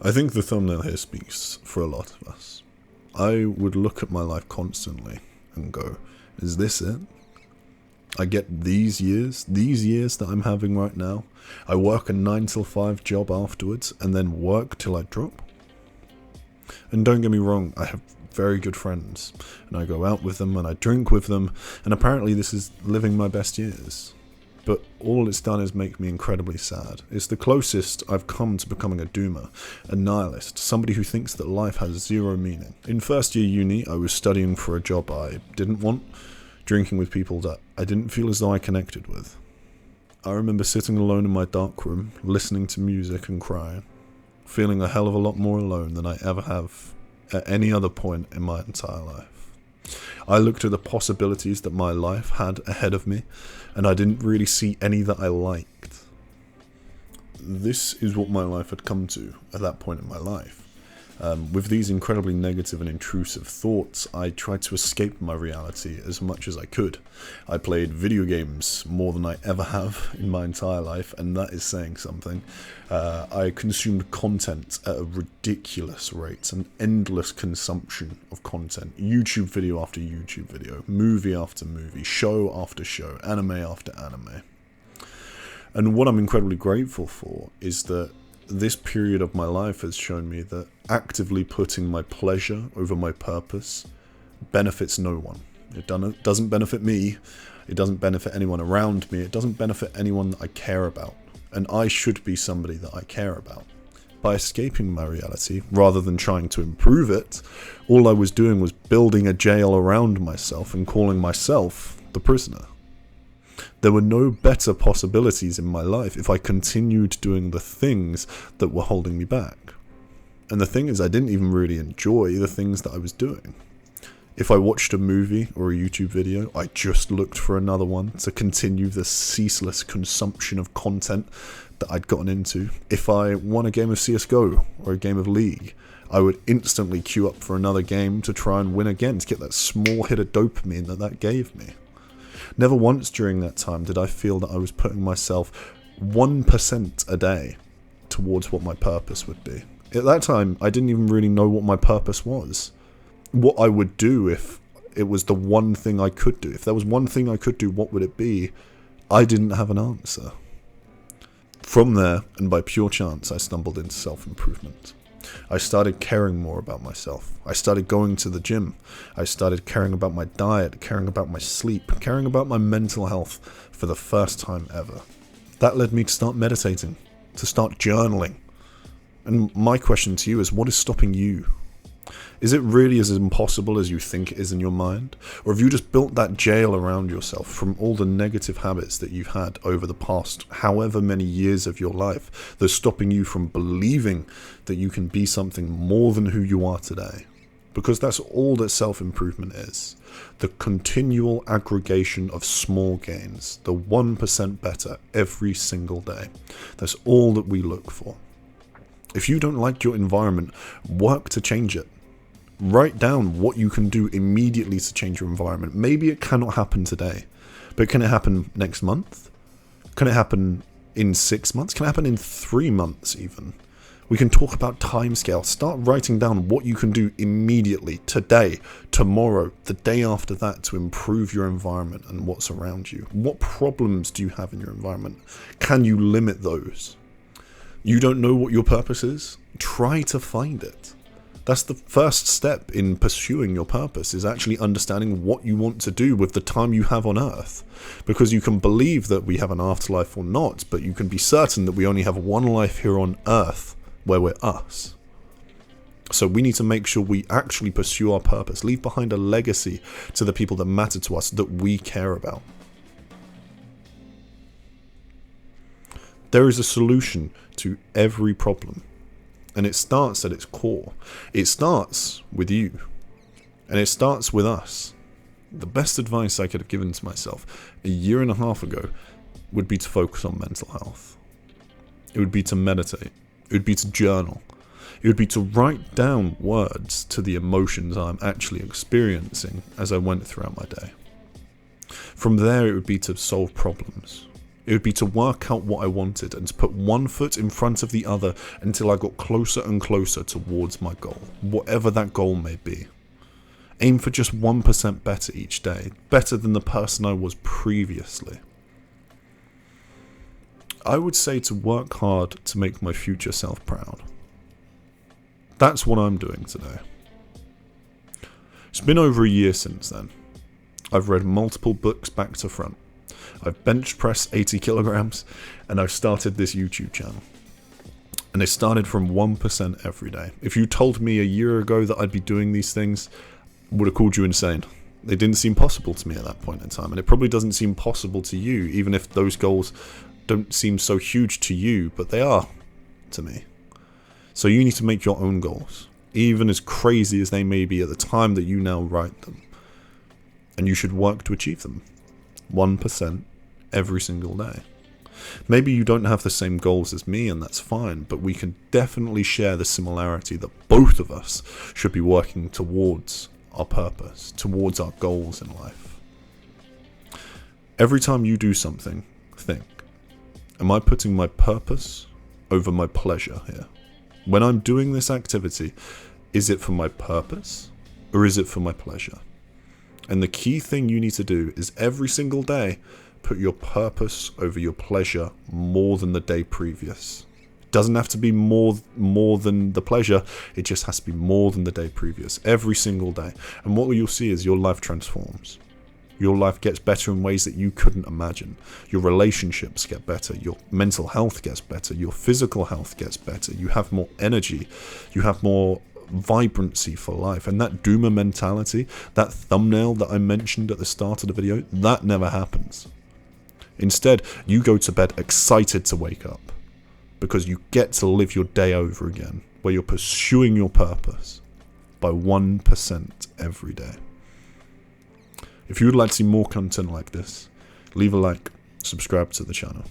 I think the thumbnail here speaks for a lot of us. I would look at my life constantly and go, is this it? I get these years that I'm having right now. I work a 9 till 5 job afterwards and then work till I drop. And don't get me wrong, I have very good friends and I go out with them and I drink with them, and apparently this is living my best years. But all it's done is make me incredibly sad. It's the closest I've come to becoming a doomer, a nihilist, somebody who thinks that life has zero meaning. In first year uni, I was studying for a job I didn't want, drinking with people that I didn't feel as though I connected with. I remember sitting alone in my dark room, listening to music and crying, feeling a hell of a lot more alone than I ever have at any other point in my entire life. I looked at the possibilities that my life had ahead of me, and I didn't really see any that I liked. This is what my life had come to at that point in my life. With these incredibly negative and intrusive thoughts, I tried to escape my reality as much as I could. I played video games more than I ever have in my entire life, and that is saying something. I consumed content at a ridiculous rate, an endless consumption of content. YouTube video after YouTube video, movie after movie, show after show, anime after anime. And what I'm incredibly grateful for is that this period of my life has shown me that actively putting my pleasure over my purpose benefits no one. It doesn't benefit me, it doesn't benefit anyone around me, it doesn't benefit anyone that I care about. And I should be somebody that I care about. By escaping my reality, rather than trying to improve it, all I was doing was building a jail around myself and calling myself the prisoner. There were no better possibilities in my life if I continued doing the things that were holding me back. And the thing is, I didn't even really enjoy the things that I was doing. If I watched a movie or a YouTube video, I just looked for another one to continue the ceaseless consumption of content that I'd gotten into. If I won a game of CSGO or a game of League, I would instantly queue up for another game to try and win again, to get that small hit of dopamine that gave me. Never once during that time did I feel that I was putting myself 1% a day towards what my purpose would be. At that time, I didn't even really know what my purpose was. What I would do if it was the one thing I could do. If there was one thing I could do, what would it be? I didn't have an answer. From there, and by pure chance, I stumbled into self-improvement. I started caring more about myself. I started going to the gym. I started caring about my diet, caring about my sleep, caring about my mental health for the first time ever. That led me to start meditating, to start journaling. And my question to you is, what is stopping you? Is it really as impossible as you think it is in your mind? Or have you just built that jail around yourself from all the negative habits that you've had over the past however many years of your life that's stopping you from believing that you can be something more than who you are today? Because that's all that self-improvement is. The continual aggregation of small gains, the 1% better every single day. That's all that we look for. If you don't like your environment, work to change it. Write down what you can do immediately to change your environment. Maybe it cannot happen today, but can it happen next month? Can it happen in 6 months? Can it happen in 3 months even? We can talk about timescale. Start writing down what you can do immediately, today, tomorrow, the day after that, to improve your environment and what's around you. What problems do you have in your environment? Can you limit those? You don't know what your purpose is? Try to find it. That's the first step in pursuing your purpose, is actually understanding what you want to do with the time you have on Earth. Because you can believe that we have an afterlife or not, but you can be certain that we only have one life here on Earth where we're us. So we need to make sure we actually pursue our purpose, leave behind a legacy to the people that matter to us, that we care about. There is a solution to every problem. And it starts at its core. It starts with you. And it starts with us. The best advice I could have given to myself a year and a half ago would be to focus on mental health. It would be to meditate. It would be to journal. It would be to write down words to the emotions I'm actually experiencing as I went throughout my day. From there, it would be to solve problems. It would be to work out what I wanted and to put one foot in front of the other until I got closer and closer towards my goal, whatever that goal may be. Aim for just 1% better each day, better than the person I was previously. I would say to work hard to make my future self proud. That's what I'm doing today. It's been over a year since then. I've read multiple books back to front. I've bench pressed 80 kilograms, and I've started this YouTube channel. And it started from 1% every day. If you told me a year ago that I'd be doing these things, I would have called you insane. They didn't seem possible to me at that point in time, and it probably doesn't seem possible to you, even if those goals don't seem so huge to you, but they are to me. So you need to make your own goals, even as crazy as they may be at the time that you now write them. And you should work to achieve them. 1% every single day. Maybe you don't have the same goals as me, and that's fine, but we can definitely share the similarity that both of us should be working towards our purpose, towards our goals in life. Every time you do something, think, am I putting my purpose over my pleasure here? When I'm doing this activity, is it for my purpose or is it for my pleasure? And the key thing you need to do is every single day, put your purpose over your pleasure more than the day previous. It doesn't have to be more than the pleasure. It just has to be more than the day previous, every single day. And what you'll see is your life transforms. Your life gets better in ways that you couldn't imagine. Your relationships get better. Your mental health gets better. Your physical health gets better. You have more energy. You have more vibrancy for life. And that doomer mentality, that thumbnail that I mentioned at the start of the video, that never happens. Instead, you go to bed excited to wake up because you get to live your day over again, where you're pursuing your purpose by 1% every day. If you would like to see more content like this, leave a like, subscribe to the channel.